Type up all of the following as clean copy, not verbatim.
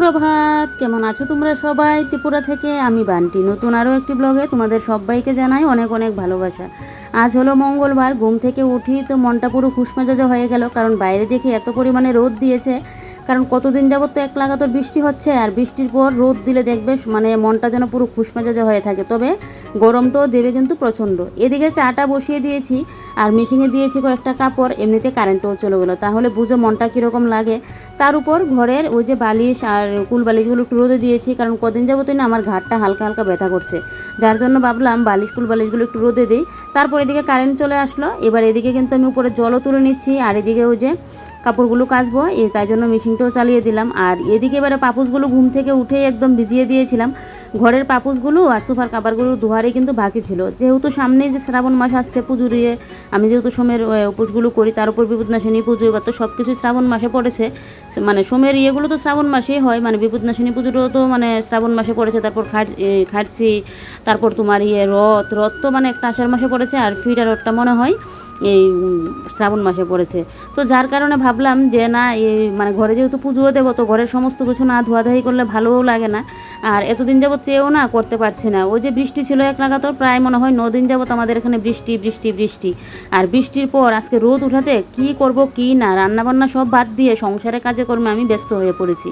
সুপ্রভাত, কেমন আছো তোমরা সবাই? ত্রিপুরা থেকে আমি বান্টি নতুন আরও একটি ব্লগে তোমাদের সবাইকে জানাই অনেক অনেক ভালোবাসা। আজ হলো মঙ্গলবার, ঘুম থেকে উঠি তো মনটা পুরো খুশমেজাজা হয়ে গেল, কারণ বাইরে দেখি এত পরিমাণে রোদ দিয়েছে। কারণ কতদিন যাবত তো এক লাগাতার বৃষ্টি হচ্ছে, আর বৃষ্টির পর রোদ দিলে দেখবে মানে মনটা যেন পুরো খুশমেজাজা হয়ে থাকে। তবে গরমটাও দেবে কিন্তু প্রচণ্ড। এদিকে চাটা বসিয়ে দিয়েছি আর মেশিনে দিয়েছি কয়েকটা কাপড়, এমনিতে কারেন্টও চলে গেলো, তাহলে বুঝো মনটা কীরকম লাগে। তার উপর ঘরের ওই যে বালিশ আর কুল বালিশগুলো একটু রোদে দিয়েছি, কারণ কদিন যাবতই না আমার ঘাটটা হালকা হালকা ব্যথা করছে, যার জন্য ভাবলাম বালিশ কুল বালিশগুলো একটু রোদে দিই। তারপর এদিকে কারেন্ট চলে আসলো, এবার এদিকে কিন্তু আমি উপরে জলও তুলে নিচ্ছি, আর এদিকে ওই যে কাপড়গুলো কাচবো তাই জন্য মেশিনটাও চালিয়ে দিলাম। আর এদিকে এবারে পাপুসগুলো ঘুম থেকে উঠেই একদম ভিজিয়ে দিয়েছিলাম। ঘরের পাপুসগুলো আর সোফার কাভারগুলো ধোয়ারই কিন্তু বাকি ছিল, যেহেতু সামনেই যে শ্রাবণ মাস আসছে পুজো দিয়ে, আমি যেহেতু সোমের উপোসগুলো করি, তার উপর বিপদনাশিনী পুজো, এবার তো সব কিছু শ্রাবণ মাসে পড়েছে। মানে সোমের ইয়েগুলো তো শ্রাবণ মাসেই হয়, মানে বিপদনাশিনী পুজোটাও তো মানে শ্রাবণ মাসে পড়েছে। তারপর খাটছি, তারপর তোমার রথ তো মানে একটা আষাঢ় মাসে পড়েছে, আর ফিরা রথটা মনে হয় এই শ্রাবণ মাসে পড়েছে। তো যার কারণে ভাবলাম যে না, এই মানে ঘরে যেহেতু পুজোও দেবো, তো ঘরের সমস্ত কিছু না ধোয়াধাই করলে ভালোও লাগে না। আর এতদিন যাবত চেয়েও না করতে পারছি না, ওই যে বৃষ্টি ছিল এক লাগাতার, প্রায় মনে হয় 9 দিন যাবত আমাদের এখানে বৃষ্টি বৃষ্টি বৃষ্টি। আর বৃষ্টির পর আজকে রোদ উঠাতে কি করব কি না, রান্নাবান্না সব বাদ দিয়ে সংসারে কাজে কর্মে আমি ব্যস্ত হয়ে পড়েছি।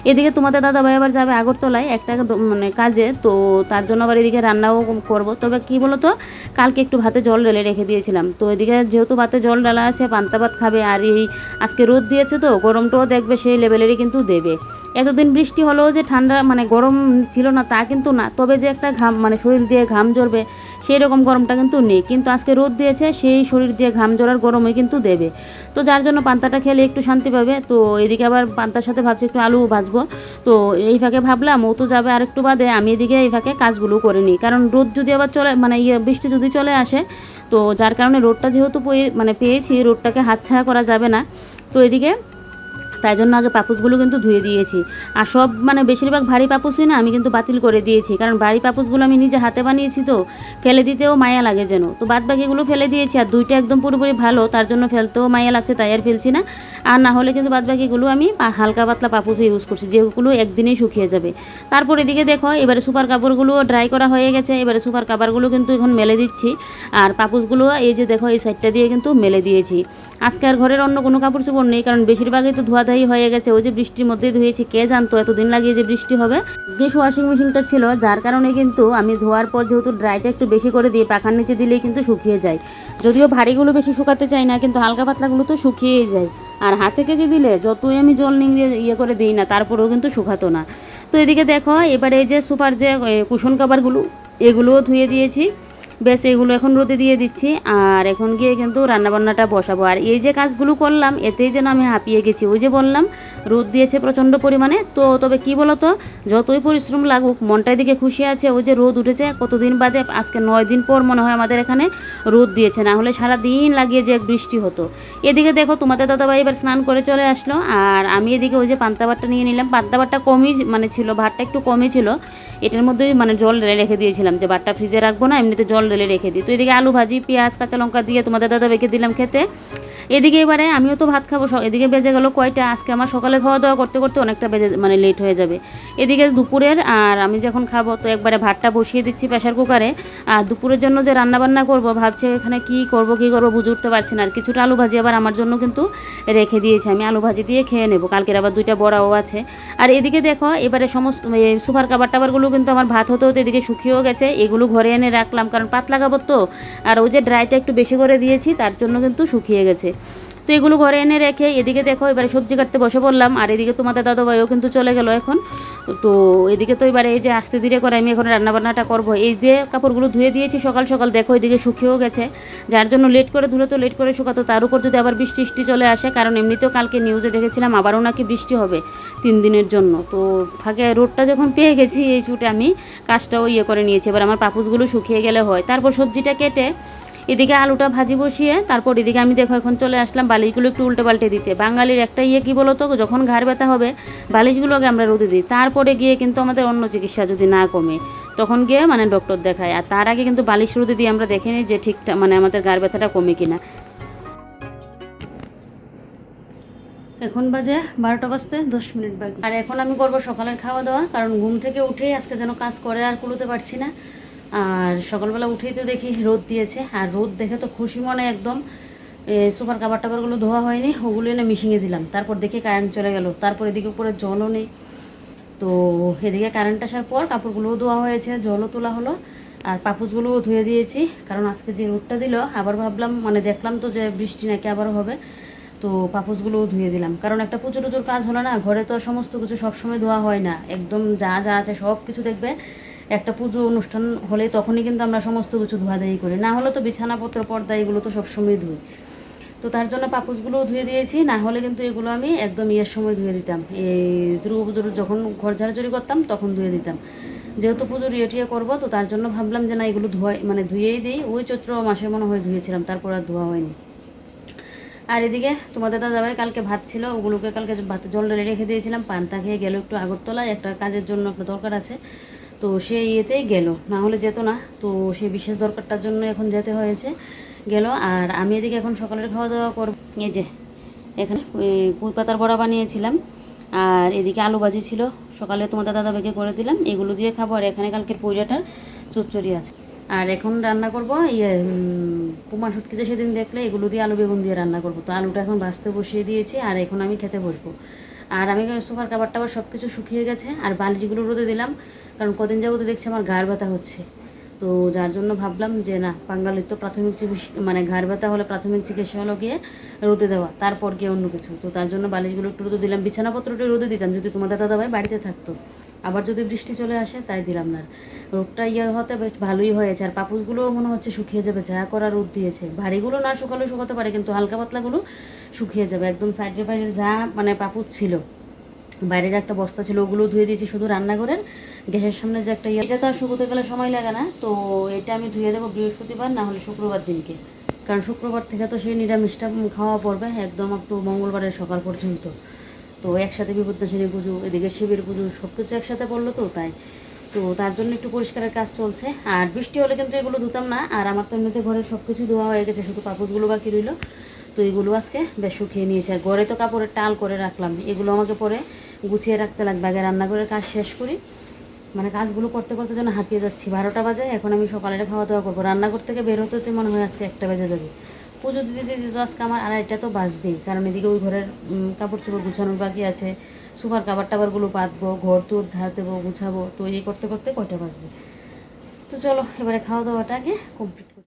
এদিকে তোমাদের দাদাভাই আবার যাবে আগরতলায় একটা মানে কাজে, তো তার জন্য আবার এদিকে রান্নাও করব। তবে কি বলো তো, কালকে একটু ভাতে জল ঢেলে রেখে দিয়েছিলাম, তো এদিকে যেহেতু ভাতে জল ডালা আছে, পান্তা ভাত খাবে। আর এই আজকে রোদ দিয়েছে তো গরমটাও দেখবে সেই লেভেলেরই কিন্তু দেবে। এতদিন বৃষ্টি হলেও যে ঠান্ডা মানে গরম ছিল না তা কিন্তু না, তবে যে একটা ঘাম মানে শরীর দিয়ে ঘাম ঝরবে সেই রকম গরমটা কিন্তু নেই। কিন্তু আজকে রোদ দিয়েছে, সেই শরীর দিয়ে ঘাম ঝরার গরমই কিন্তু দেবে। তো যার জন্য পান্তাটা খেলে একটু শান্তি পাবে। তো এদিকে আবার পান্তার সাথে ভাবছি একটু আলু ভাজবো। তো এই ফাঁকে ভাবলাম ও তো যাবে আর একটু বাদে, আমি এদিকে এই ফাঁকে কাজগুলো করে নিই, কারণ রোদ যদি আবার চলে মানে বৃষ্টি যদি চলে আসে, তো যার কারণে রোদটা যেহেতু মানে পেয়েছি, রোদটাকে হাতছাড়া করা যাবে না। তো এদিকে তাই জন্য আগে পাপুসগুলো কিন্তু ধুয়ে দিয়েছি। আর সব মানে বেশিরভাগ ভারী পাপুসই না আমি কিন্তু বাতিল করে দিয়েছি, কারণ ভারী পাপুসগুলো আমি নিজে হাতে বানিয়েছি, তো ফেলে দিতেও মায়া লাগে যেন। তো বাদ বাকিগুলো ফেলে দিয়েছি, আর দুইটা একদম পুরোপুরি ভালো, তার জন্য ফেলতেও মায়া লাগছে, তাই আর ফেলছি না। আর না হলে কিন্তু বাদ বাকিগুলো আমি হালকা পাতলা পাপুসে ইউজ করছি, যেগুলো একদিনেই শুকিয়ে যাবে। তারপর এদিকে দেখো এবারে সুপার কাপড়গুলো ড্রাই করা হয়ে গেছে, এবারে সুপার কাপড়গুলো কিন্তু এখন মেলে দিচ্ছি। আর পাপুসগুলো এই যে দেখো এই সাইডটা দিয়ে কিন্তু মেলে দিয়েছি। আজকে আর ঘরের অন্য কোনো কাপড় চোপড় নেই, কারণ বেশিরভাগই তো ধোয়াধাই হয়ে গেছে, ওই যে বৃষ্টির মধ্যেই ধুয়েছি। কে জানতো এতদিন লাগিয়ে যে বৃষ্টি হবে। গেস ওয়াশিং মেশিনটা ছিল, যার কারণে কিন্তু আমি ধোয়ার পর যেহেতু ড্রাইটা একটু বেশি করে দিই, পাখার নিচে দিলেই কিন্তু শুকিয়ে যায়। যদিও ভারীগুলো বেশি শুকাতে চাই না, কিন্তু হালকা পাতলাগুলো তো শুকিয়েই যায়। আর হাতে কেচে দিলে যতই আমি জল নিংড়িয়ে করে দিই না, তারপরেও কিন্তু শুকাতো না। তো এদিকে দেখো এবারে এই যে সুপার যে কুশন কাভারগুলো, এগুলোও ধুয়ে দিয়েছি। বেশ এগুলো এখন রোদে দিয়ে দিচ্ছি, আর এখন গিয়ে কিন্তু রান্নাবান্নাটা বসাবো। আর এই যে কাজগুলো করলাম এতেই যেন আমি হাঁপিয়ে গেছি, ওই যে বললাম রোদ দিয়েছে প্রচণ্ড পরিমাণে। তো তবে কি বলো তো, যতই পরিশ্রম লাগুক মনটার দিকে খুশি আছে, ওই যে রোদ উঠেছে কতদিন বাদে, আজকে 9 দিন পর মনে হয় আমাদের এখানে রোদ দিয়েছে, না হলে সারা দিন লাগিয়ে যে বৃষ্টি হতো। এদিকে দেখো তোমাদের দাদাভাই এবার স্নান করে চলে আসলো, আর আমি এদিকে ওই যে পান্তা ভাতটা নিয়ে নিলাম। পান্তা ভাতটা কমই মানে ছিল, ভাতটা একটু কমই ছিল, এটার মধ্যেই মানে জল ঢেলে রেখে দিয়েছিলাম, যে ভাতটা ফ্রিজে রাখবো না, এমনিতে জল ঢেলে রেখে দিই। তো এদিকে আলু ভাজি পেঁয়াজ কাঁচা লঙ্কা দিয়ে তোমাদের দাদাভাইকে দিলাম খেতে। এদিকে এবারে আমিও তো ভাত খাবো, এদিকে বেজে গেল কয়টা, আজকে আমার সকালে খাওয়া দাওয়া করতে করতে অনেকটা বেজে মানে লেট হয়ে যাবে। এদিকে দুপুরের আর আমি যখন খাবো, তো একবারে ভাতটা বসিয়ে দিচ্ছি প্রেশার কুকারে। আর দুপুরের জন্য যে রান্নাবান্না করব ভাবছি, এখানে কি করব বুঝে উঠতে পারছি না। আর কিছুটা আলু ভাজি আবার আমার জন্য কিন্তু রেখে দিয়েছি, আমি আলু ভাজি দিয়ে খেয়ে নেবো, কালকের আবার 2টা বড়াও আছে। আর এদিকে দেখো এবারে সমস্ত সুপার কাবার টাবারগুলো কিন্তু আমার ভাত হতে হতে এদিকে শুকিয়েও গেছে, এগুলো ঘরে এনে রাখলাম, কারণ পাতলা কাপড় তো। আর ওই যে ড্রাইটা একটু বেশি করে দিয়েছি, তার জন্য কিন্তু শুকিয়ে গেছে। তো এগুলো ঘরে এনে রেখে এদিকে দেখো এবারে সবজি কাটতে বসে পড়লাম। আর এদিকে তোমাদের দাদাভাইও কিন্তু চলে গেল এখন। তো এদিকে তো এবারে এই যে আস্তে ধীরে করে আমি এখন রান্নাবান্নাটা করবো। এই যে কাপড়গুলো ধুয়ে দিয়েছি সকাল সকাল, দেখো এদিকে শুকিয়েও গেছে, যার জন্য লেট করে ধুলে তো লেট করে শুকাতো, তার উপর যদি আবার বৃষ্টি চলে আসে, কারণ এমনিতেও কালকে নিউজে দেখেছিলাম আবারও নাকি বৃষ্টি হবে 3 দিনের জন্য। তো ফাঁকে রোডটা যখন পেয়ে গেছি, এই ছুটে আমি কাজটাও করে নিয়েছি। এবার আমার পাপুসগুলো শুকিয়ে গেলে হয়। তারপর সবজিটা কেটে এদিকে আলুটা ভাজি বসিয়ে, তারপর এদিকে আমি দেখো এখন চলে আসলাম বালিশগুলো একটু উল্টে পাল্টে দিতে। বাঙালির একটা কি বলো তো, যখন ঘাড় ব্যথা হবে বালিশগুলো আগে আমরা রোদে দিই, তারপরে গিয়ে কিন্তু আমাদের অন্য চিকিৎসা যদি না কমে তখন গিয়ে মানে ডক্টর দেখায়। আর তার আগে কিন্তু বালিশ রোদে দিয়ে আমরা দেখে নিই যে ঠিকঠাক মানে আমাদের ঘাড় ব্যথাটা কমে কিনা। এখন বাজে 12টা বাজতে 10 মিনিট বাকি। আর এখন আমি করব সকালের খাওয়া দাওয়া, কারণ ঘুম থেকে উঠেই আজকে যেন কাজ করে আর কুলোতে পারছি না। আর সকালবেলা উঠেই তো দেখি রোদ দিয়েছে, আর রোদ দেখে তো খুশি মনে একদম সুপার কাবার টাবারগুলো ধোয়া হয়নি, ওগুলো এনে মিশিয়ে দিলাম। তারপর দেখি কারেন্ট চলে গেল, তারপর এদিকে উপরে জলও নেই। তো এদিকে কারেন্ট আসার পর কাপড়গুলোও ধোয়া হয়েছে, জলও তোলা হলো, আর পাপুসগুলোও ধুয়ে দিয়েছি। কারণ আজকে যে রোদটা দিল, আবার ভাবলাম মানে দেখলাম তো যে বৃষ্টি নাকি আবারও হবে, তো পাপোশগুলোও ধুয়ে দিলাম। কারণ একটা পুজো টুজোর কাজ হলো না, ঘরে তো সমস্ত কিছু সবসময় ধোয়া হয় না, একদম যা যা আছে সব কিছু দেখবে একটা পুজো অনুষ্ঠান হলে তখনই কিন্তু আমরা সমস্ত কিছু ধোয়াধাই করি, না হলে তো বিছানাপত্র পর্দা এগুলো তো সবসময় ধুই। তো তার জন্য পাপোশগুলোও ধুয়ে দিয়েছি, না হলে কিন্তু এগুলো আমি একদম ইয়ের সময় ধুয়ে দিতাম, এই দুর্গা পুজোর যখন ঘর ঝাড়াঝাড়ি করতাম তখন ধুয়ে দিতাম। যেহেতু পুজোর টিয়ে করবো, তো তার জন্য ভাবলাম যে না এগুলো মানে ধুয়েই দিই। ওই চৈত্র মাসের মনে হয় ধুয়েছিলাম, তারপর আর ধোয়া হয়নি। আর এদিকে তোমাদের দাদাভাই কালকে ভাত ছিল, ওগুলোকে কালকে ভাতে জল ঢেলে রেখে দিয়েছিলাম। পান্তা খেয়ে গেল একটু আগরতলায়, একটা কাজের জন্য একটা দরকার আছে, তো সে ইয়েতেই গেল, না হলে যেত না। তো সেই বিশেষ দরকারটার জন্য এখন যেতে হয়েছে, গেল। আর আমি এদিকে এখন সকালের খাওয়া দাওয়া করব। এই যে এখানে পুঁই পাতার বড়া বানিয়েছিলাম, আর এদিকে আলু ভাজি ছিল, সকালে তোমাদের দাদাভাইকে করে দিলাম, এগুলো দিয়ে খাবো। আর এখানে কালকে পইড়াটার চচ্চড়ি আছে। আর এখন রান্না করব পুমা শুটকি যে সেদিন দেখলে, এগুলো দিয়ে আলু বেগুন দিয়ে রান্না করব। তো আলুটা এখন ভাজতে বসিয়ে দিয়েছি, আর এখন আমি খেতে বসবো। আর আমি সোফার কাবার টাবার সব কিছু শুকিয়ে গেছে, আর বালিশগুলো রোদে দিলাম, কারণ কদিন যাবত দেখছি আমার ঘাড় ব্যথা হচ্ছে। তো যার জন্য ভাবলাম যে না, বাঙালির তো প্রাথমিক চিকিৎসা মানে ঘাড় ব্যথা হলে প্রাথমিক চিকিৎসা হলো গিয়ে রোদে দেওয়া, তারপর গিয়ে অন্য কিছু। তো তার জন্য বালিশগুলো একটু রোদে দিলাম, বিছানাপত্রটা রোদে দিতাম যদি তোমাদের দাদাভাই বাড়িতে থাকতো, আবার যদি বৃষ্টি চলে আসে তাই দিলাম না। রোদটা হতে বেশ ভালোই হয়েছে, আর পাপুসগুলোও মনে হচ্ছে শুকিয়ে যাবে, যা করা রোদ দিয়েছে। ভারীগুলো না শুকালেও শুকাতে পারে, কিন্তু হালকা পাতলাগুলো শুকিয়ে যাবে একদম। সাইডের বাইরে যা মানে পাপুস ছিল, বাইরের একটা বস্তা ছিল, ওগুলো ধুয়ে দিয়েছি। শুধু রান্নাঘরের গ্যাসের সামনে যে একটা এটা তো আর শুকোতে গেলে সময় লাগে না, তো এটা আমি ধুয়ে দেবো বৃহস্পতিবার না হলে শুক্রবার দিনকে, কারণ শুক্রবার থেকে তো সেই নিরামিষটা খাওয়া পড়বে একদম একটু মঙ্গলবারের সকাল পর্যন্ত। তো একসাথে বিপত্তারিণী পুজো, এদিকে শিবের পুজো, সব কিছু একসাথে পড়লো, তো তাই। তো তার জন্য একটু পরিষ্কারের কাজ চলছে। আর বৃষ্টি হলে কিন্তু এগুলো ধুতাম না, আর আমার তো এমনিতে ঘরের সব কিছু ধোয়া হয়ে গেছে, শুধু কাপড়গুলো বাকি রইল। তো এগুলো আজকে বেশ শুকিয়ে নিয়েছে। আর ঘরে তো কাপড়ের টাল করে রাখলাম, এগুলো আমাকে পরে গুছিয়ে রাখতে লাগবে। আগে রান্নাঘরের কাজ শেষ করি, মানে কাজগুলো করতে করতে যেন হাঁপিয়ে যাচ্ছি। 12টা বাজে, এখন আমি সকালের খাওয়া দাওয়া করবো। রান্নাঘর থেকে বের হতে হতে মনে হয় আজকে 1টা বেজে যাবে। পুজো দিতে দিতে তো আজকে আমার 2:30 তো বাজবেই, কারণ এদিকে ওই ঘরের কাপড় চোপড় গুছানোর বাকি আছে, সুপার কাবার টাবারগুলো পাতবো, ঘর তোর ঝাড় দেবো, গুছাবো, তো এই করতে করতে কয়টা বাজবে। তো চলো এবারে খাওয়া দাওয়াটা আগে কমপ্লিট করি।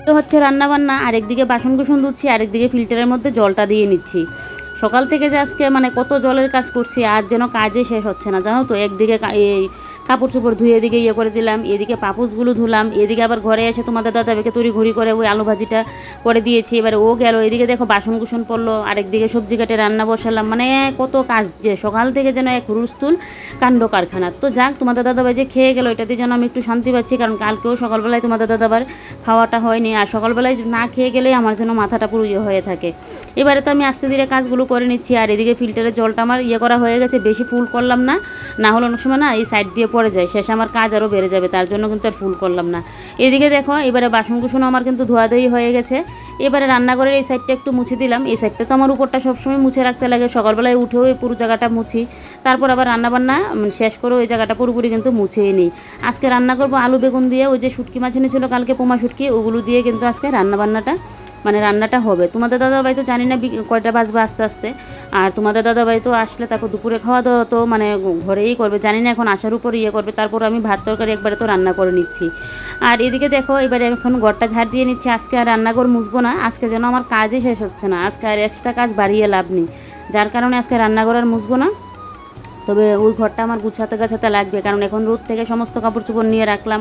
তো হচ্ছে রান্নাবান্না, আরেকদিকে বাসন কুসন ধুচ্ছি, আরেকদিকে ফিল্টারের মধ্যে জলটা দিয়ে নিচ্ছি। সকাল থেকে যে আজকে মানে কত জলের কাজ করছি, আর যেন কাজে শেষ হচ্ছে না, জানো তো। একদিকে এই কাপড় চোপড় ধুয়ে এদিকে ইয়ে করে দিলাম, এদিকে পাপোশগুলো ধুলাম, এদিকে আবার ঘরে এসে তোমাদের দাদাকে তড়ি ঘড়ি করে ওই আলু ভাজিটা করে দিয়েছি। এবারে ও গেল, এদিকে দেখো বাসন কুসন পড়লো, আরেকদিকে সবজি কাটে রান্না বসালাম, মানে কত কাজ যে সকাল থেকে যেন এক হুলস্থুল কাণ্ড কারখানা। তো যাক, তোমাদের দাদাভাই যে খেয়ে গেলো, এটাতে যেন আমি একটু শান্তি পাচ্ছি, কারণ কালকেও সকালবেলায় তোমাদের দাদাবার খাওয়াটা হয়নি, আর সকালবেলায় না খেয়ে গেলেই আমার যেন মাথাটা পুরো ইয়ে হয়ে থাকে। এবারে তো আমি আস্তে ধীরে কাজগুলো করে নিচ্ছি। আর এদিকে ফিল্টারের জলটা আমার ইয়ে করা হয়ে গেছে, বেশি ফুল করলাম না, না হলে অনেক সময় না এই সাইড দিয়ে পড়ে যায়, শেষে আমার কাজ আরও বেড়ে যাবে, তার জন্য কিন্তু আর ফুল করলাম না। এদিকে দেখো এবারে বাসন কুসনও আমার কিন্তু ধোয়াধুয়ি হয়ে গেছে। এবারে রান্নাঘরের এই সাইডটা একটু মুছে দিলাম, এই সাইডটা তো আমার উপরটা সবসময় মুছে রাখতে লাগে, সকালবেলায় উঠেও এই পুরো জায়গাটা মুছি, তারপর আবার রান্নাবান্না শেষ করে ওই জায়গাটা পুরোপুরি কিন্তু মুছেই নিই। আজকে রান্না করবো আলু বেগুন দিয়ে, ওই যে শুটকি মাছ এনেছিল কালকে পোমা শুটকি, ওগুলো দিয়ে কিন্তু আজকে রান্নাবান্নাটা মানে রান্নাটা হবে। তোমাদের দাদাভাই তো জানি না কয়টা বাজবে আস্তে আস্তে, আর তোমাদের দাদাভাই তো আসলে তারপর দুপুরে খাওয়া দাওয়া তো মানে ঘরেই করবে, জানি না এখন আসার উপর ইয়ে করবে, তারপর আমি ভাত তরকারি একবারে তো রান্না করে নিচ্ছি। আর এদিকে দেখো এবারে এখন ঘরটা ঝাড় দিয়ে নিচ্ছি। আজকে আর রান্নাঘর মুছবো না, আজকে যেন আমার কাজই শেষ হচ্ছে না, আজকে আর এক্সট্রা কাজ বাড়িয়ে লাভ নেই, যার কারণে আজকে রান্নাঘর আর মুছবো না। তবে ওই ঘরটা আমার গুছাতে গাছাতে লাগবে, কারণ এখন রোদ থেকে সমস্ত কাপড় চোপড় নিয়ে রাখলাম,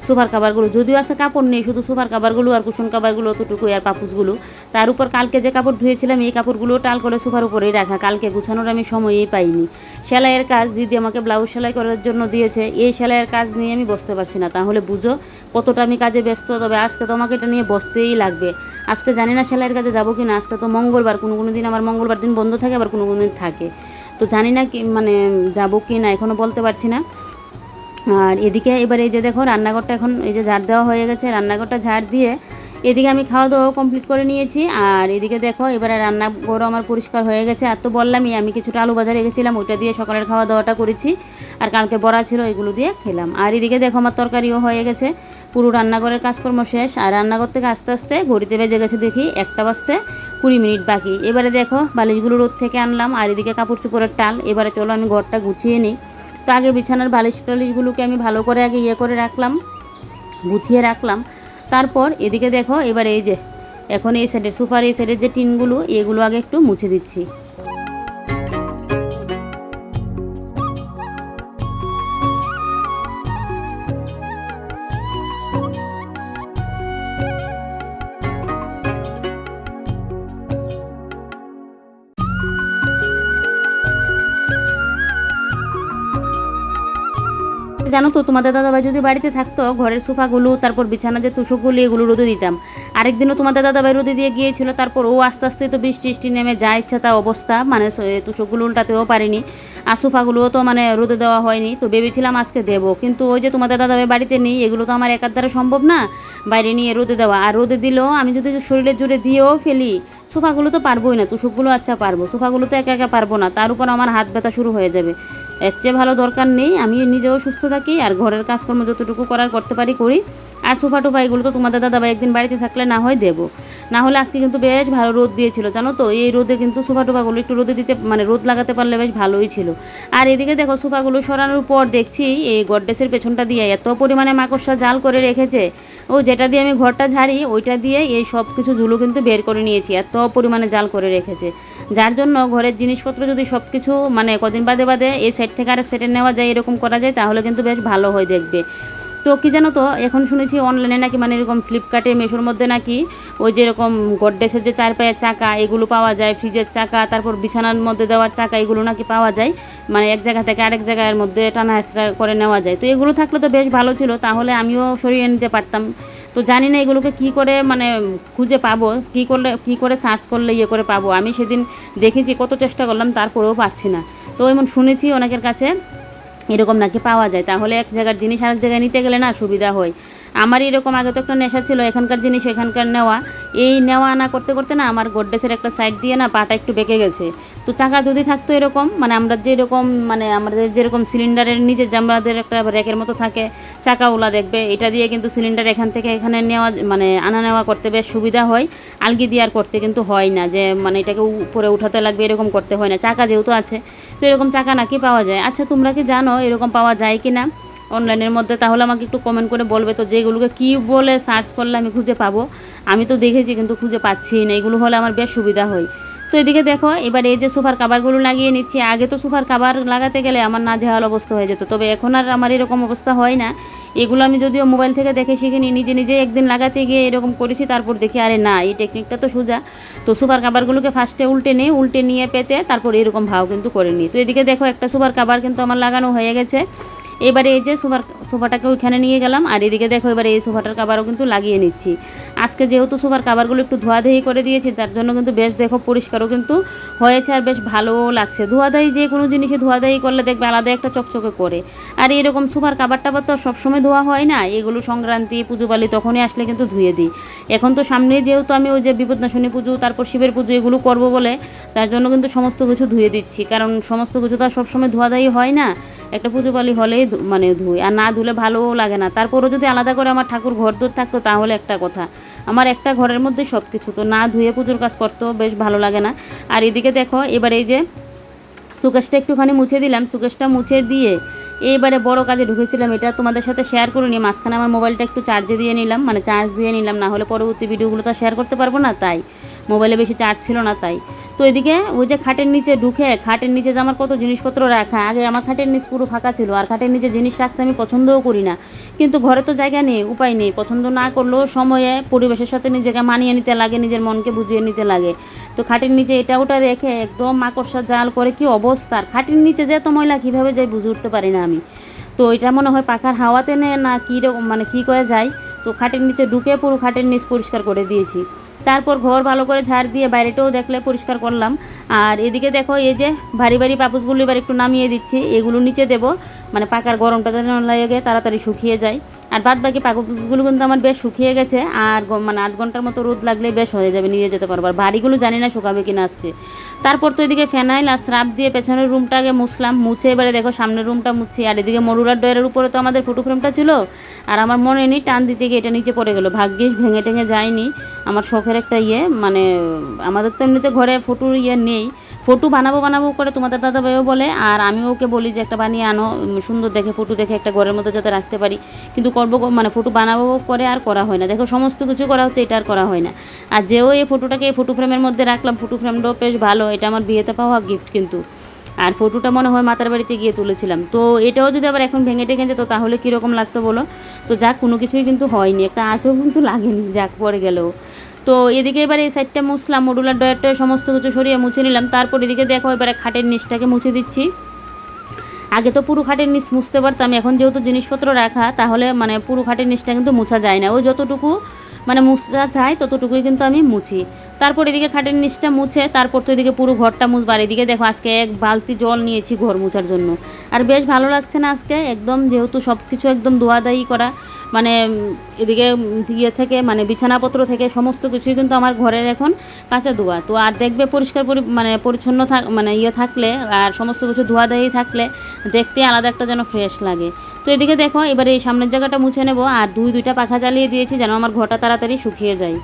সোফার কাভারগুলো, যদিও আছে কাপড় নেই, শুধু সোফার কাভারগুলো আর কুশন কাভারগুলো অতটুকু আর পাপুসগুলো। তার উপর কালকে যে কাপড় ধুয়েছিলাম এই কাপড়গুলো টাল করে সোফার উপরেই রাখা, কালকে গুছানোর আমি সময়ই পাইনি। সেলাইয়ের কাজ দিদি আমাকে ব্লাউজ সেলাই করার জন্য দিয়েছে, এই সেলাইয়ের কাজ নিয়ে আমি বসতে পারছি না, তাহলে বুঝো কতটা আমি কাজে ব্যস্ত। তবে আজকে তো আমাকে এটা নিয়ে বসতেই লাগবে। আজকে জানি না সেলাইয়ের কাজে যাবো কি না, আজকে তো মঙ্গলবার, কোনো দিন আমার মঙ্গলবার দিন বন্ধ থাকে, আবার কোনো দিন থাকে, তো জানি না কি মানে যাবো কি না, এখনও বলতে পারছি না। আর এদিকে এবার এই যে দেখো রান্নাঘরটা এখন এই যে ঝাড় দেওয়া হয়ে গেছে, রান্নাঘরটা ঝাড় দিয়ে এদিকে আমি খাওয়া দাওয়া কমপ্লিট করে নিয়েছি। আর এদিকে দেখো এবারে রান্নাঘরও আমার পরিষ্কার হয়ে গেছে। আর তো বললামই আমি কিছুটা আলু ভাজা রেখেছিলাম, ওইটা দিয়ে সকালের খাওয়া দাওয়াটা করেছি, আর কালকে বড়া ছিল এগুলো দিয়ে খেলাম। আর এদিকে দেখো আমার তরকারিও হয়ে গেছে, পুরো রান্নাঘরের কাজকর্ম শেষ। আর রান্নাঘর থেকে আস্তে আস্তে ঘড়িতে বেজে গেছে দেখি 1টা বাজতে 20 মিনিট বাকি। এবারে দেখো বালিশগুলো রোদ থেকে আনলাম, আর এদিকে কাপড় চোপড়ের টাল। এবারে চলো আমি ঘরটা গুছিয়ে নিই। তো আগে বিছানার বালিশ টালিশগুলোকে আমি ভালো করে আগে করে রাখলাম, গুছিয়ে রাখলাম। তারপর এদিকে দেখো এবার এই যে এখন এই সাইডের সোফার এই সাইডের যে টিনগুলো এগুলো আগে একটু মুছে দিচ্ছি। জানো তো তোমাদের দাদাভাই যদি বাড়িতে থাকতো ঘরের সোফাগুলো তারপর বিছানা যে তুষকগুলো এগুলো রোদে দিতাম। আরেকদিনও তোমাদের দাদাভাই রোদে দিয়ে গিয়েছিল, তারপর ও আস্তে আস্তে তো বৃষ্টি নেমে যা ইচ্ছা তা অবস্থা, মানে তুষকগুলো উল্টাতেও পারিনি, আর সোফাগুলোও তো মানে রোদে দেওয়া হয়নি। তো ভেবেছিলাম আজকে দেবো, কিন্তু ওই যে তোমাদের দাদাভাই বাড়িতে নেই, এগুলো তো আমার একার দ্বারা সম্ভব না বাইরে নিয়ে রোদে দেওয়া। আর রোদে দিলেও আমি যদি শরীরের জোরে দিয়েও ফেলি সোফাগুলো তো পারবোই না, তুষকগুলো আচ্ছা পারবো, সোফাগুলো তো একা একা পারবো না, তার উপর আমার হাত ব্যথা শুরু হয়ে যাবে। এর চেয়ে ভালো দরকার নেই, আমি নিজেও সুস্থ থাকি আর ঘরের কাজকর্ম যতটুকু করতে পারি করি। আর সোফা টোফা এগুলো তো তোমাদের দাদাভাই একদিন বাড়িতে থাকলে না হয় দেবো। না হলে আজকে কিন্তু বেশ ভালো রোদ দিয়েছিল জানো তো, এই রোদে কিন্তু সোফা টোফাগুলো একটু রোদে দিতে মানে রোদ লাগাতে পারলে বেশ ভালোই ছিল। আর এদিকে দেখো সোফাগুলো সরানোর পর দেখছি এই গডরেজের পেছনটা দিয়ে এত পরিমাণে মাকড়সা জাল করে রেখেছে, ও যেটা দিয়ে আমি ঘরটা ঝাড়ি ওইটা দিয়ে এই সব কিছু ঝুলো কিন্তু বের করে নিয়েছি, এত পরিমাণে জাল করে রেখেছে। যার জন্য ঘরের জিনিসপত্র যদি সব কিছু মানে কদিন বাদে বাদে এই সাইড থেকে আরেক সাইডে নেওয়া যায়, এরকম করা যায়, তাহলে কিন্তু বেশ ভালো হয় দেখবে। তো কী জানো তো এখন শুনেছি অনলাইনে নাকি মানে এরকম ফ্লিপকার্টে মেশোর মধ্যে নাকি ওই যেরকম গডরেজের যে 4 পায়ের চাকা এগুলো পাওয়া যায়, ফ্রিজের চাকা, তারপর বিছানার মধ্যে দেওয়ার চাকা, এগুলো নাকি পাওয়া যায়, মানে এক জায়গা থেকে আরেক জায়গার মধ্যে টানা হেঁচড়া করে নেওয়া যায়। তো এগুলো থাকলে তো বেশ ভালো ছিল, তাহলে আমিও সরিয়ে নিতে পারতাম। তো জানি না এগুলোকে কী করে মানে খুঁজে পাবো, কী করে সার্চ করলে করে পাবো। আমি সেদিন দেখেছি, কত চেষ্টা করলাম, তারপরেও পারছি না। তো এমন শুনেছি অনেকের কাছে এরকম নাকি পাওয়া যায়, তাহলে এক জায়গার জিনিস আরেক জায়গায় নিতে গেলে না সুবিধা হয়। আমার এরকম আগে তো একটা নেশা ছিল এখানকার জিনিস এখানকার নেওয়া, এই নেওয়া আনা করতে করতে না আমার গডরেজের একটা সাইড দিয়ে না পাটা একটু বেঁকে গেছে। তো চাকা যদি থাকতো এরকম মানে আমরা যেরকম মানে আমাদের যেরকম সিলিন্ডারের নিচে যে আমাদের একটা র্যাকের মতো থাকে চাকাওলা, দেখবে এটা দিয়ে কিন্তু সিলিন্ডার এখান থেকে এখানে নেওয়া মানে আনা নেওয়া করতে বেশ সুবিধা হয়। আলগি দিয়ে আর করতে কিন্তু হয় না, যে মানে এটাকে উপরে উঠাতে লাগবে এরকম করতে হয় না, চাকা যেহেতু আছে। তো এরকম চাকা নাকি পাওয়া যায়। আচ্ছা তোমরা কি জানো এরকম পাওয়া যায় কি না অনলাইনের মধ্যে? তাহলে আমাকে একটু কমেন্ট করে বলবে তো, যেগুলোকে কী বলে সার্চ করলে আমি খুঁজে পাবো। আমি তো দেখেছি কিন্তু খুঁজে পাচ্ছি না, এগুলো হলে আমার বেশ সুবিধা হয়। তো এদিকে দেখো এবার এই যে সোফার কাভারগুলো লাগিয়ে নিচ্ছি। আগে তো সোফার কাভার লাগাতে গেলে আমার নাজেহাল অবস্থা হয়ে যেত, তবে এখন আর আমার এরকম অবস্থা হয় না। এগুলো আমি যদিও মোবাইল থেকে দেখে শিখে নিই, নিজে নিজে একদিন লাগাতে গিয়ে এরকম করেছি, তারপর দেখি আরে না এই টেকনিকটা তো সোজা। তো সোফার কাভারগুলোকে ফার্স্টে উল্টে নিয়ে পেতে তারপর এরকম ভাও কিন্তু করে নিই। তো এদিকে দেখো একটা সোফার কাভার কিন্তু আমার লাগানো হয়ে গেছে। এবারে এই যে সোফাটাকে ওইখানে নিয়ে গেলাম, আর এদিকে দেখো এবারে এই সোফাটার কাভারও কিন্তু লাগিয়ে নিচ্ছি। আজকে যেহেতু সোফার কাভারগুলো একটু ধোয়াধুয়ি করে দিয়েছি, তার জন্য কিন্তু বেশ দেখো পরিষ্কারও কিন্তু হয়েছে আর বেশ ভালোও লাগছে। ধোয়াধায়ি যে কোনো জিনিসে ধোয়াধায়ি করলে দেখবে আলাদা একটা চকচকে করে। আর এরকম সোফার কাভার টাভার তো সবসময় ধোয়া হয় না, এগুলো সংক্রান্তি পুজো বালি তখনই আসলে কিন্তু ধুয়ে দিই। এখন তো সামনে যেহেতু আমি ওই যে বিপদনাশনী পুজো তারপর শিবের পুজো এগুলো করবো বলে তার জন্য কিন্তু সমস্ত কিছু ধুয়ে দিচ্ছি, কারণ সমস্ত কিছু তো আর সবসময় ধোয়াধায়ি হয় না, একটা পুজো পালি হলেই মানে ধুই, আর না ধুলে ভালোও লাগে না। তারপরও যদি আলাদা করে আমার ঠাকুর ঘর দূর থাকতো তাহলে একটা কথা, আমার একটা ঘরের মধ্যে সব কিছু, তো না ধুয়ে পুজোর কাজ করতেও বেশ ভালো লাগে না। আর এদিকে দেখো এবার এই যে সুকেশটা একটুখানি মুছে দিলাম, সুকেশটা মুছে দিয়ে এইবারে বড় কাজে ঢুকেছিলাম, এটা তোমাদের সাথে শেয়ার করে নিই। মাঝখানে আমার মোবাইলটা একটু চার্জে দিয়ে নিলাম, মানে চার্জ দিয়ে নিলাম, না হলে পরবর্তী ভিডিওগুলো তো শেয়ার করতে পারবো না তাই। মোবাইলে বেশি চার্জ ছিল না তাই। তো এদিকে ওই যে খাটের নিচে ঢুকে, খাটের নিচে যে আমার কত জিনিসপত্র রাখা, আগে আমার খাটের নিচ পুরো ফাঁকা ছিল, আর খাটের নিচে জিনিস রাখতে আমি পছন্দও করি না, কিন্তু ঘরে তো জায়গা নেই, উপায় নেই, পছন্দ না করলেও সময়ে পরিবেশের সাথে নিজেকে মানিয়ে নিতে লাগে, নিজের মনকে বুঝিয়ে নিতে লাগে। তো খাটের নিচে এটা ওটা রেখে একদম মাকড়সা জাল করে কি অবস্থা, আর খাটের নিচে যে এত ময়লা কীভাবে যাই বুঝে উঠতে পারি না আমি। তো এটা মনে হয় পাখার হাওয়াতে নেয় না কী রকম, মানে কী করে যায়। তো খাটের নিচে ঢুকে পুরো খাটের নিচ পরিষ্কার করে দিয়েছি। তারপর ঘর ভালো করে ঝাড় দিয়ে বাইরেটাও দেখলে পরিষ্কার করলাম। আর এদিকে দেখো এই যে ভারী ভারী পাপোশগুলো এবার একটু নামিয়ে দিচ্ছি, এগুলো নিচে দেবো, মানে পাকার গরমটা যেন লাগে তাড়াতাড়ি শুকিয়ে যায়। আর বাদ বাকি পাপোশগুলো কিন্তু আমার বেশ শুকিয়ে গেছে, আর মানে 8 ঘন্টার মতো রোদ লাগলে বেশ হয়ে যাবে, নিয়ে যেতে পারবো। আর ভারীগুলো জানি না শুকাবে কিনা আজকে। তারপর তো এদিকে ফেনাইল আর স্রাব দিয়ে পেছনের রুমটা আগে মুছলাম, মুছে এবারে দেখো সামনের রুমটা মুছছি। আর এদিকে মরুলার ডয়ের উপরে তো আমাদের ফটো ফ্রেমটা ছিল, আর আমার মনে নেই টান দিতে গিয়ে এটা নিচে পড়ে গেলো, ভাগ্যিস ভেঙে টেঙে যায়নি। আমার শখের একটা মানে আমাদের তো এমনিতে ঘরে ফটোর নেই, ফটো বানাবো বানাবো করে তোমাদের দাদাভাইও বলে, আর আমিও ওকে বলি যে একটা বানিয়ে আনো, সুন্দর দেখে ফটো দেখে একটা ঘরের মধ্যে যাতে রাখতে পারি, কিন্তু করবো মানে ফটো বানাবো করে আর করা হয় না। দেখো সমস্ত কিছু করা হচ্ছে, এটা আর করা হয় না। আর যেও এই ফটোটাকে এই ফটো ফ্রেমের মধ্যে রাখলাম, ফটো ফ্রেমটাও বেশ ভালো, এটা আমার বিয়েতে পাওয়া গিফট কিন্তু। আর ফটোটা মনে হয় মাতার বাড়িতে গিয়ে তুলেছিলাম। তো এটাও যদি আবার এখন ভেঙে টেঙে যেত তাহলে কীরকম লাগতো বলো। তো যাক, কোনো কিছুই কিন্তু হয়নি, একটা আঁচও কিন্তু লাগেনি, যাক পড়ে গেলেও। তো এদিকে এবার এই সাইডটা মুছলাম, মডুলার ডয়ারটা সমস্ত কিছু সরিয়ে মুছে নিলাম। তারপর এদিকে দেখো এবারে খাটের নিচটাকে মুছে দিচ্ছি। আগে তো পুরো খাটের নিচ মুছতে পারতাম, এখন যেহেতু জিনিসপত্র রাখা তাহলে মানে পুরো খাটের নিচটা কিন্তু মুছা যায় না, ওই যতটুকু মানে মুছা যায় ততটুকুই কিন্তু আমি মুছি। তারপর এদিকে খাটের নিচটা মুছে তারপর তো এদিকে পুরো ঘরটা মুছবার। এদিকে দেখো আজকে 1 বালতি জল নিয়েছি ঘর মুছার জন্য, আর বেশ ভালো লাগছে না আজকে একদম, যেহেতু সব কিছু একদম ধোয়াধাই করা, মানে এদিকে থেকে মানে বিছানাপত্র থেকে সমস্ত কিছুই কিন্তু আমার ঘরের এখন কাঁচা ধোয়া। তো আর দেখবে পরিষ্কার মানে পরিচ্ছন্ন মানে থাকলে আর সমস্ত কিছু ধোয়াধাই থাকলে দেখতে আলাদা একটা যেন ফ্রেশ লাগে। তো এদিকে দেখো এবারে এই সামনের জায়গাটা মুছে নেব, আর 2টা পাখা চালিয়ে দিয়েছি যেন আমার ঘরটা তাড়াতাড়ি শুকিয়ে যায়।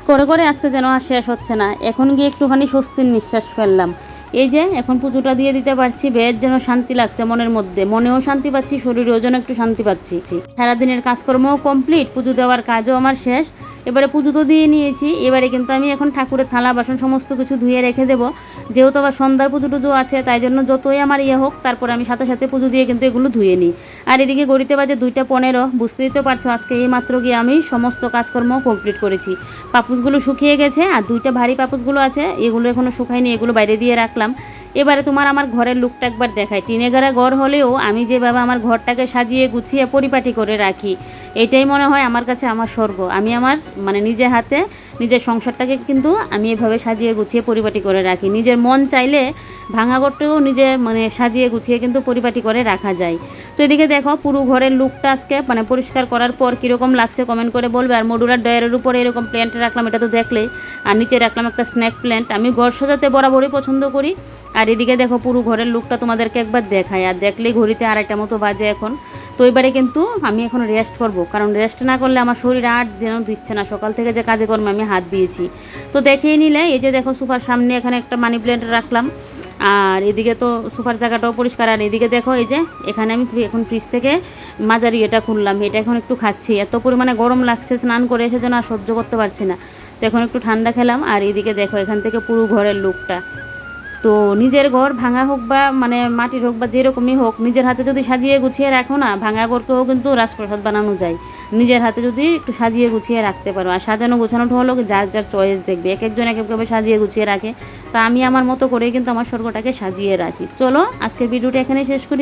করে করে আজকে যেন আর শেষ হচ্ছে না, এখন গিয়ে একটুখানি স্বস্তির নিঃশ্বাস ফেললাম। এই যে এখন পুজোটা দিয়ে দিতে পারছি, বেশ যেন শান্তি লাগছে মনের মধ্যে, মনেও শান্তি পাচ্ছি, শরীরেও যেন একটু শান্তি পাচ্ছি। সারাদিনের কাজকর্মও কমপ্লিট, পুজো দেওয়ার কাজও আমার শেষ। এবারে পুজো তো দিয়ে নিয়েছি, এবারে কিন্তু আমি এখন ঠাকুরের থালা বাসন সমস্ত কিছু ধুয়ে রেখে দেবো, যেহেতু আবার সন্ধ্যার পুজো টুজো আছে, তাই জন্য যতই আমার হোক তারপর আমি সাথে সাথে পুজো দিয়ে কিন্তু এগুলো ধুয়ে নিই। আর এদিকে গড়িতে বাজে 2টা 15, বুঝতেই তো পারছো আজকে এই মাত্র গিয়ে আমি সমস্ত কাজকর্ম কমপ্লিট করেছি। পাপুসগুলো শুকিয়ে গেছে, আর 2টা ভারী পাপুসগুলো আছে, এগুলো এখনও শুকায়নি, এগুলো বাইরে দিয়ে রাখলাম। এবারে তোমার আমার ঘরের লুকটা একবার দেখাই। টিনেগারা ঘর হলেও আমি যেভাবে আমার ঘরটাকে সাজিয়ে গুছিয়ে পরিপাটি করে রাখি, এটাই মনে হয় আমার কাছে আমার স্বর্গ। আমি আমার মানে নিজের হাতে নিজের সংসারটাকে কিন্তু আমি এভাবে সাজিয়ে গুছিয়ে পরিপাটি করে রাখি। নিজের মন চাইলে ভাঙা ঘরটাও নিজে মানে সাজিয়ে গুছিয়ে কিন্তু পরিপাটি করে রাখা যায়। তো এদিকে দেখো পুরো ঘরের লুকটা আজকে মানে পরিষ্কার করার পর কীরকম লাগছে কমেন্ট করে বলবে। আর মডুলার ডয়ারের উপরে এরকম প্ল্যান্ট রাখলাম, এটা তো দেখলে। আর নিচে রাখলাম একটা স্ন্যাক প্ল্যান্ট, আমি ঘর সাজাতে বরাবরই পছন্দ করি। আর এদিকে দেখো পুরো ঘরের লুকটা তোমাদেরকে একবার দেখায়, আর দেখলেই ঘড়িতে 2:30 মতো বাজে এখন। তো এবারে কিন্তু আমি এখন রেস্ট করব, কারণ রেস্ট না করলে আমার শরীর আর যেন দিচ্ছে না, সকাল থেকে যে কাজে কর্মে আমি হাত দিয়েছি। তো দেখেই নিলে এই যে দেখো সোফার সামনে এখানে একটা মানি প্ল্যান্ট রাখলাম, আর এদিকে তো সোফার জায়গাটাও পরিষ্কার। আর এদিকে দেখো এই যে এখানে আমি এখন ফ্রিজ থেকে মাঝারি এটা খুললাম, এটা এখন একটু খাচ্ছি, এত পরিমাণে গরম লাগছে, স্নান করে এসে যেন আর সহ্য করতে পারছি না, তো এখন একটু ঠান্ডা খেলাম। আর এদিকে দেখো এখান থেকে পুরো ঘরের লুকটা। তো নিজের ঘর ভাঙা হোক বা মানে মাটির হোক বা যেরকমই হোক, নিজের হাতে যদি সাজিয়ে গুছিয়ে রাখো না, ভাঙা ঘরকেও কিন্তু রাজপ্রসাদ বানানো যায় নিজের হাতে যদি একটু সাজিয়ে গুছিয়ে রাখতে পারো। আর সাজানো গোছানোটা হলো যার যার চয়েস, দেখবে এক একজন এক একভাবে সাজিয়ে গুছিয়ে রাখে, তা আমি আমার মতো করেই কিন্তু আমার স্বর্গটাকে সাজিয়ে রাখি। চলো আজকের ভিডিওটা এখানেই শেষ করি।